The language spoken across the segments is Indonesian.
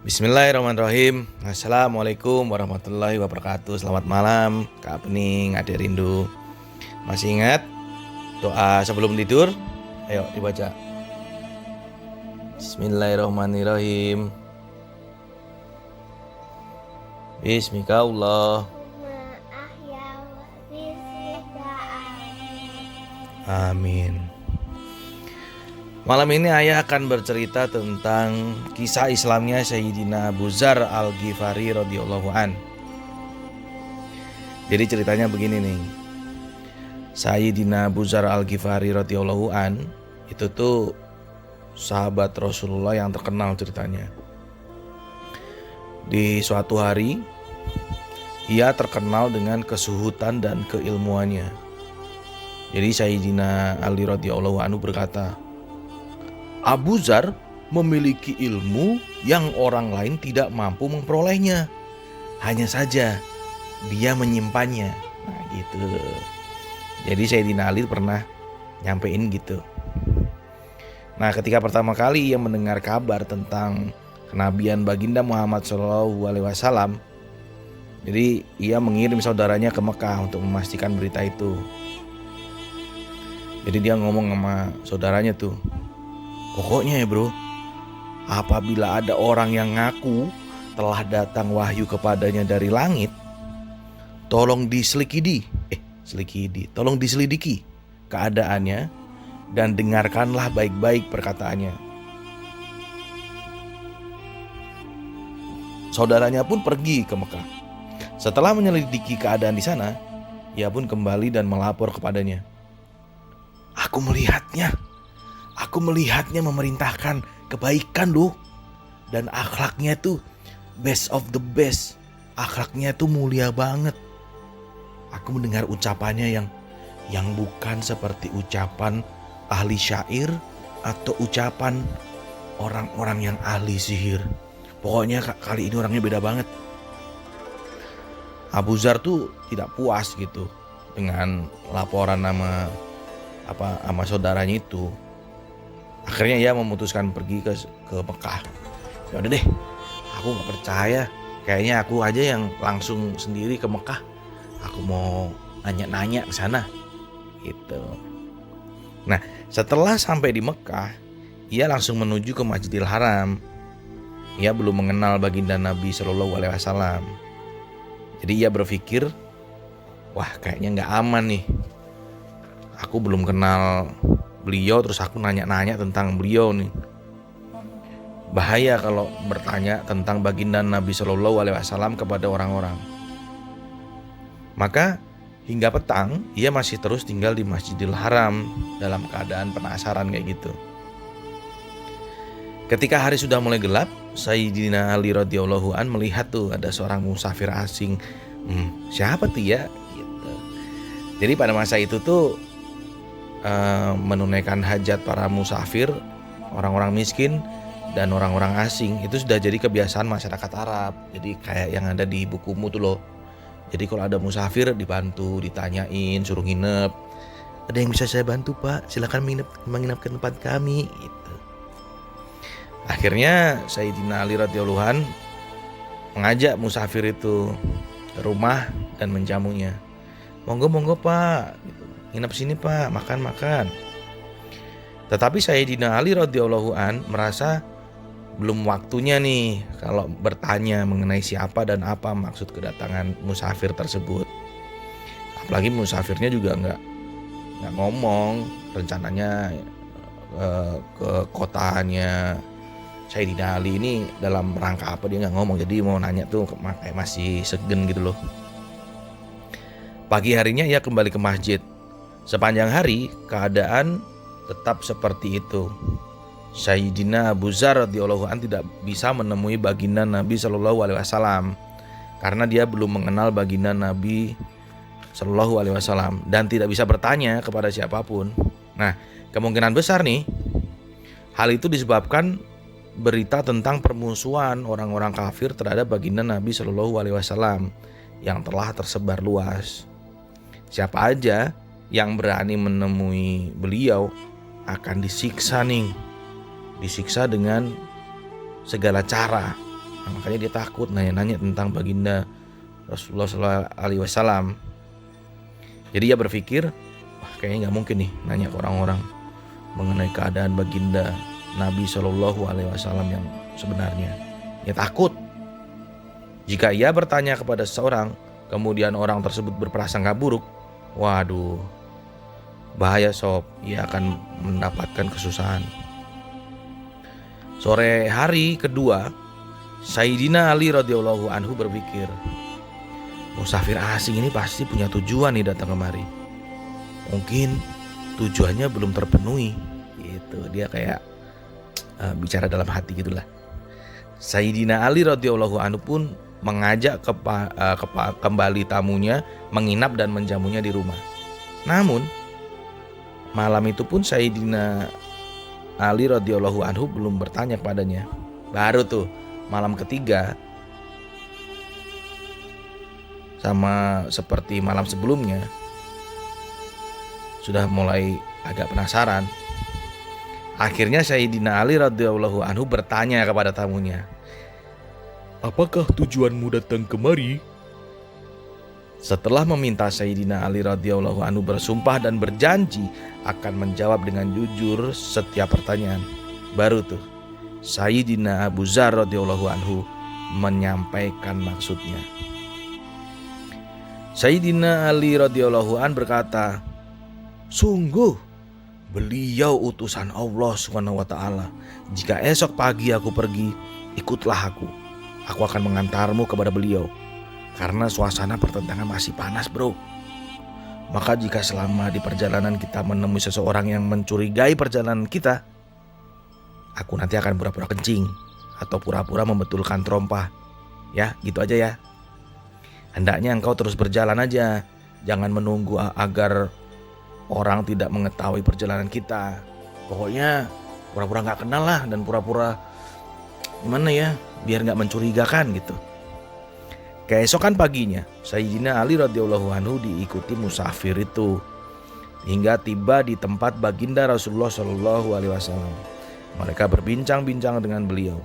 Bismillahirrahmanirrahim. Assalamualaikum warahmatullahi wabarakatuh. Selamat malam Kak Pening, Ade Rindu. Masih ingat doa sebelum tidur? Ayo dibaca. Bismillahirrahmanirrahim. Bismika Allah. Amin. Malam ini ayah akan bercerita tentang kisah Islamnya Sayyidina Abu Dzar Al-Ghifari radhiyallahu an. Jadi ceritanya begini nih. Sayyidina Abu Dzar Al-Ghifari radhiyallahu an itu tuh sahabat Rasulullah yang terkenal ceritanya. Di suatu hari ia terkenal dengan kesuhutan dan keilmuannya. Jadi Sayyidina Ali radhiyallahu anhu berkata, Abu Dzar memiliki ilmu yang orang lain tidak mampu memperolehnya. Hanya saja dia menyimpannya. Nah gitu. Jadi Sayyidina Ali pernah nyampein gitu. Nah ketika pertama kali ia mendengar kabar tentang kenabian baginda Muhammad SAW, jadi ia mengirim saudaranya ke Mekah untuk memastikan berita itu. Jadi dia ngomong sama saudaranya tuh, pokoknya ya bro, apabila ada orang yang ngaku telah datang wahyu kepadanya dari langit, tolong tolong diselidiki keadaannya dan dengarkanlah baik-baik perkataannya. Saudaranya pun pergi ke Mekah. Setelah menyelidiki keadaan di sana, ia pun kembali dan melapor kepadanya. Aku melihatnya memerintahkan kebaikan loh. Dan akhlaknya tuh best of the best. Akhlaknya tuh mulia banget. Aku mendengar ucapannya yang bukan seperti ucapan ahli syair atau ucapan orang-orang yang ahli sihir. Pokoknya kali ini orangnya beda banget. Abu Dzar tuh tidak puas gitu dengan laporan sama saudaranya itu. Akhirnya ia memutuskan pergi ke Mekah. Ya udah deh, aku nggak percaya. Kayaknya aku aja yang langsung sendiri ke Mekah. Aku mau nanya-nanya ke sana. Gitu. Nah, setelah sampai di Mekah, ia langsung menuju ke Masjidil Haram. Ia belum mengenal baginda Nabi Shallallahu Alaihi Wasallam. Jadi ia berpikir, wah kayaknya nggak aman nih. Aku belum kenal beliau, terus aku nanya-nanya tentang beliau nih. Bahaya kalau bertanya tentang baginda Nabi Shallallahu Alaihi Wasallam kepada orang-orang. Maka hingga petang ia masih terus tinggal di Masjidil Haram dalam keadaan penasaran kayak gitu. Ketika hari sudah mulai gelap, Sayyidina Ali radhiyallahu an melihat tuh ada seorang musafir asing. Siapa tuh ya? Gitu. Jadi pada masa itu tuh menunaikan hajat para musafir, orang-orang miskin dan orang-orang asing itu sudah jadi kebiasaan masyarakat Arab. Jadi kayak yang ada di bukumu tuh loh. Jadi kalau ada musafir dibantu, ditanyain, suruh nginep. Ada yang bisa saya bantu pak? Silakan menginap ke tempat kami. Gitu. Akhirnya Sayyidina Ali radhiyallahu an mengajak musafir itu ke rumah dan menjamunya. Monggo pak. Gitu. Nginep sini pak, makan. Tetapi Sayyidina Ali radhiyallahu an merasa belum waktunya nih kalau bertanya mengenai siapa dan apa maksud kedatangan musafir tersebut. Apalagi musafirnya juga nggak ngomong rencananya ke kotanya Sayyidina Ali ini dalam rangka apa, dia nggak ngomong. Jadi mau nanya tuh kayak masih segen gitu loh. Pagi harinya ia kembali ke masjid. Sepanjang hari keadaan tetap seperti itu. Sayyidina Abu Dzar radhiyallahu an tidak bisa menemui baginda Nabi Shallallahu Alaihi Wasallam karena dia belum mengenal baginda Nabi Shallallahu Alaihi Wasallam dan tidak bisa bertanya kepada siapapun. Nah, kemungkinan besar nih hal itu disebabkan berita tentang permusuhan orang-orang kafir terhadap baginda Nabi Shallallahu Alaihi Wasallam yang telah tersebar luas. Siapa aja yang berani menemui beliau akan disiksa nih. Disiksa dengan segala cara. Nah, makanya dia takut nanya-nanya tentang baginda Rasulullah SAW. Jadi ia berpikir, wah kayaknya nggak mungkin nih nanya ke orang-orang mengenai keadaan baginda Nabi SAW yang sebenarnya. Ia takut jika ia bertanya kepada seseorang, kemudian orang tersebut berprasangka buruk, waduh, bahaya sob, ia akan mendapatkan kesusahan. Sore hari kedua, Sayyidina Ali radhiyallahu anhu berpikir, musafir asing ini pasti punya tujuan nih datang kemari. Mungkin tujuannya belum terpenuhi. Gitu, dia kayak bicara dalam hati gitulah. Sayyidina Ali radhiyallahu anhu pun mengajak kembali tamunya menginap dan menjamunya di rumah. Namun malam itu pun Sayyidina Ali radhiyallahu anhu belum bertanya kepadanya. Baru tuh malam ketiga, sama seperti malam sebelumnya, sudah mulai agak penasaran. Akhirnya Sayyidina Ali radhiyallahu anhu bertanya kepada tamunya, "Apakah tujuanmu datang kemari?" Setelah meminta Sayyidina Ali radhiyallahu anhu bersumpah dan berjanji akan menjawab dengan jujur setiap pertanyaan, baru tuh Sayyidina Abu Dzar radhiyallahu anhu menyampaikan maksudnya. Sayyidina Ali radhiyallahu anhu berkata, "Sungguh beliau utusan Allah Subhanahu wa taala. Jika esok pagi aku pergi, ikutlah aku. Aku akan mengantarmu kepada beliau. Karena suasana pertentangan masih panas, bro. Maka jika selama di perjalanan kita menemui seseorang yang mencurigai perjalanan kita, aku nanti akan pura-pura kencing atau pura-pura membetulkan trompa. Ya, gitu aja ya. Hendaknya engkau terus berjalan aja. Jangan menunggu agar orang tidak mengetahui perjalanan kita. Pokoknya pura-pura gak kenal lah, dan pura-pura gimana ya, biar gak mencurigakan gitu." Keesokan paginya, Sayyidina Ali radhiyallahu anhu diikuti musafir itu hingga tiba di tempat baginda Rasulullah SAW. Mereka berbincang-bincang dengan beliau.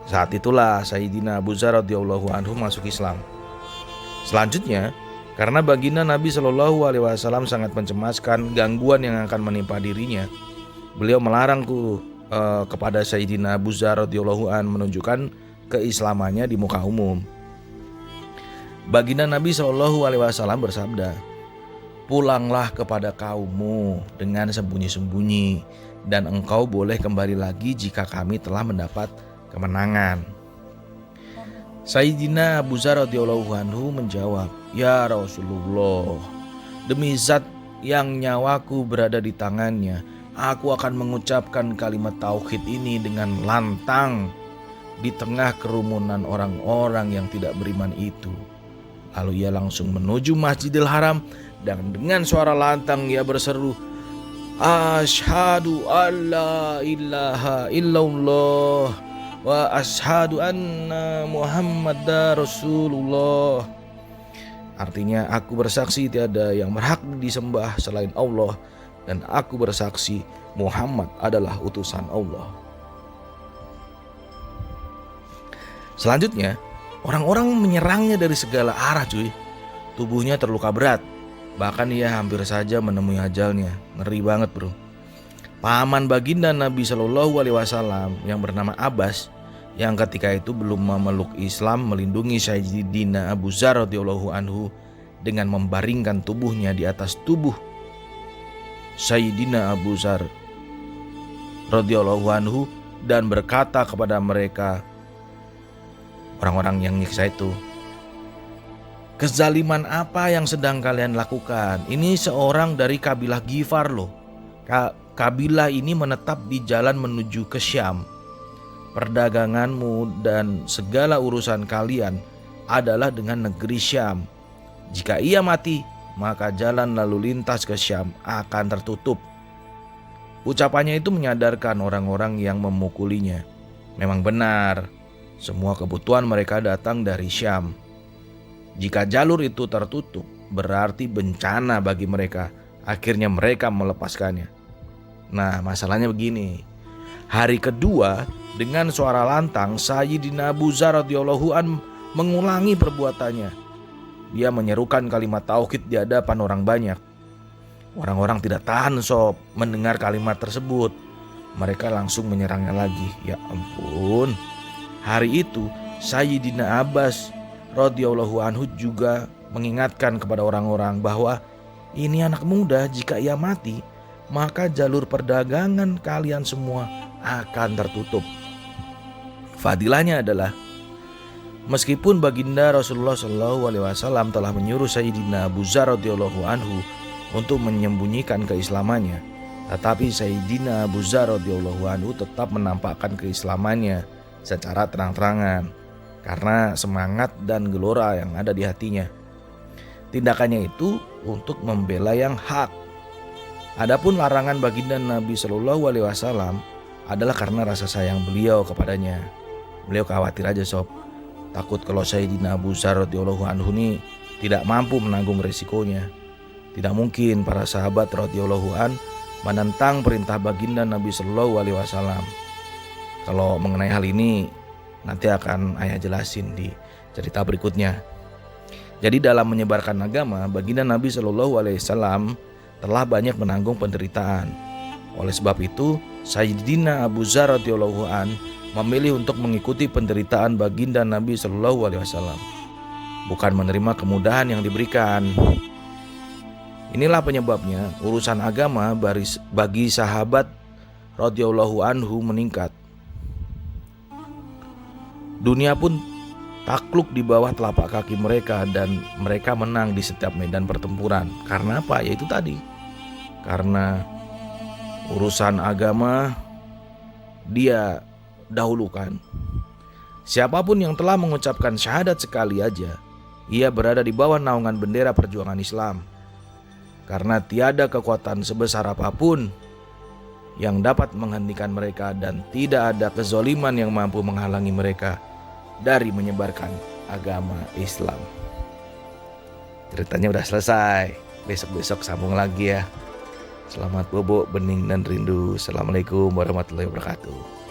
Saat itulah Sayyidina Abu Dzar radhiyallahu anhu masuk Islam. Selanjutnya, karena baginda Nabi SAW sangat mencemaskan gangguan yang akan menimpa dirinya, beliau melarang kepada Sayyidina Abu Dzar radhiyallahu anhu menunjukkan keislamannya di muka umum. Baginda Nabi SAW bersabda, "Pulanglah kepada kaummu dengan sembunyi-sembunyi, dan engkau boleh kembali lagi jika kami telah mendapat kemenangan." Sayyidina Abu Dzar radhiyallahu anhu menjawab, "Ya Rasulullah, demi zat yang nyawaku berada di tangannya, aku akan mengucapkan kalimat tauhid ini dengan lantang di tengah kerumunan orang-orang yang tidak beriman itu." Lalu ia langsung menuju Masjidil Haram dan dengan suara lantang ia berseru, "Asyhadu alla ilaha illallah wa asyhadu anna Muhammadar Rasulullah." Artinya, aku bersaksi tiada yang berhak disembah selain Allah, dan aku bersaksi Muhammad adalah utusan Allah. Selanjutnya, orang-orang menyerangnya dari segala arah cuy. Tubuhnya terluka berat. Bahkan ia hampir saja menemui ajalnya. Ngeri banget bro. Paman baginda Nabi SAW yang bernama Abbas, yang ketika itu belum memeluk Islam, melindungi Sayyidina Abu Dzar radhiyallahu anhu dengan membaringkan tubuhnya di atas tubuh Sayyidina Abu Dzar radhiyallahu anhu dan berkata kepada mereka, orang-orang yang nyiksa itu, "Kezaliman apa yang sedang kalian lakukan? Ini seorang dari kabilah Ghifar loh. Kabilah ini menetap di jalan menuju ke Syam. Perdaganganmu dan segala urusan kalian adalah dengan negeri Syam. Jika ia mati, maka jalan lalu lintas ke Syam akan tertutup." Ucapannya itu menyadarkan orang-orang yang memukulinya. Memang benar, semua kebutuhan mereka datang dari Syam. Jika jalur itu tertutup, berarti bencana bagi mereka. Akhirnya mereka melepaskannya. Nah, masalahnya begini. Hari kedua, dengan suara lantang, Sayyidina Abu Dzar radhiyallahu an mengulangi perbuatannya. Dia menyerukan kalimat tauhid di hadapan orang banyak. Orang-orang tidak tahan sob mendengar kalimat tersebut. Mereka langsung menyerangnya lagi. Ya ampun. Hari itu Sayyidina Abbas radhiyallahu anhu juga mengingatkan kepada orang-orang bahwa ini anak muda, jika ia mati maka jalur perdagangan kalian semua akan tertutup. Fadilahnya adalah meskipun baginda Rasulullah SAW telah menyuruh Sayyidina Abu Dzar radhiyallahu anhu untuk menyembunyikan keislamannya, tetapi Sayyidina Abu Dzar radhiyallahu anhu tetap menampakkan keislamannya secara terang-terangan karena semangat dan gelora yang ada di hatinya. Tindakannya itu untuk membela yang hak. Adapun larangan baginda Nabi Shallallahu Alaihi Wasallam adalah karena rasa sayang beliau kepadanya. Beliau khawatir aja sob, takut kalau Sayyidina Abu Dzar radhiyallahu anhu ini tidak mampu menanggung resikonya. Tidak mungkin para sahabat radhiyallahu an menentang perintah baginda Nabi Shallallahu Alaihi Wasallam. Kalau mengenai hal ini nanti akan ayah jelasin di cerita berikutnya. Jadi dalam menyebarkan agama, baginda Nabi Shallallahu Alaihi Wasallam telah banyak menanggung penderitaan. Oleh sebab itu, Sayyidina Abu Dzar radhiyallahu an memilih untuk mengikuti penderitaan baginda Nabi Shallallahu Alaihi Wasallam, bukan menerima kemudahan yang diberikan. Inilah penyebabnya urusan agama bagi sahabat radhiyallahu anhu meningkat. Dunia pun takluk di bawah telapak kaki mereka dan mereka menang di setiap medan pertempuran. Karena apa? Yaitu tadi, karena urusan agama dia dahulukan. Siapapun yang telah mengucapkan syahadat sekali aja, ia berada di bawah naungan bendera perjuangan Islam. Karena tiada kekuatan sebesar apapun yang dapat menghentikan mereka dan tidak ada kezoliman yang mampu menghalangi mereka dari menyebarkan agama Islam. Ceritanya udah selesai. Besok-besok sambung lagi ya. Selamat bobo, bening dan rindu. Assalamualaikum warahmatullahi wabarakatuh.